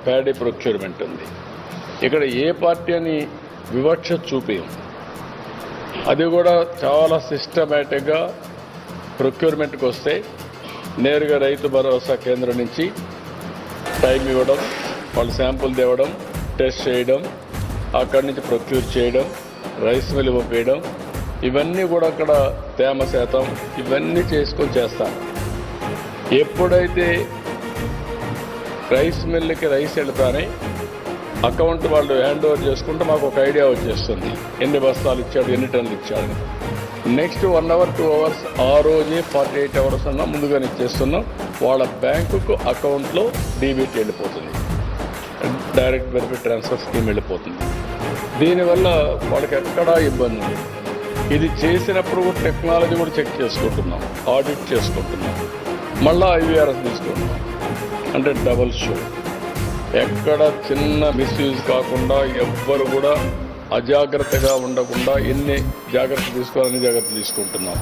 Paddy procurement ఉంది. ఇక్కడ ఏ party అని వివక్ష చూపేయం. అది కూడా చాలా సిస్టమేటిక్గా ప్రొక్యూర్మెంట్కి వస్తే నేరుగా రైతు భరోసా కేంద్రం నుంచి టైం ఇవ్వడం, వాళ్ళు శాంపుల్ తేవడం, టెస్ట్ చేయడం, అక్కడి నుంచి ప్రొక్యూర్ చేయడం, రైస్ మిల్ పంపేయడం, ఇవన్నీ కూడా అక్కడ తేమ శాతం ఇవన్నీ చేసుకొని చేస్తాను. ఎప్పుడైతే రైస్ మిల్లుకి రైస్ వెళ్తానే అకౌంట్ వాళ్ళు హ్యాండ్ ఓవర్ చేసుకుంటే మాకు ఒక ఐడియా వచ్చేస్తుంది, ఎన్ని బస్తాలు ఇచ్చాడు, ఎన్ని టన్నులు ఇచ్చాడు. నెక్స్ట్ 1 అవర్ 2 అవర్స్ ఆ రోజే 48 అవర్స్ అన్నా ముందుగానే ఇచ్చేస్తున్నాం. వాళ్ళ బ్యాంకుకు అకౌంట్లో డీబీటీ వెళ్ళిపోతుంది, డైరెక్ట్ బెనిఫిట్ ట్రాన్స్ఫర్ స్కీమ్ వెళ్ళిపోతుంది. దీనివల్ల వాళ్ళకి ఎక్కడా ఇబ్బంది ఉంది. ఇది చేసినప్పుడు టెక్నాలజీ కూడా చెక్ చేసుకుంటున్నాం, ఆడిట్ చేసుకుంటున్నాం, మళ్ళీ IVRS తీసుకుంటున్నాం. అంటే డబుల్ షో, ఎక్కడ చిన్న మిస్యూజ్ కాకుండా ఎవ్వరు కూడా అజాగ్రత్తగా ఉండకుండా ఎన్ని జాగ్రత్తలు తీసుకోవాలని జాగ్రత్తలు తీసుకుంటున్నాం.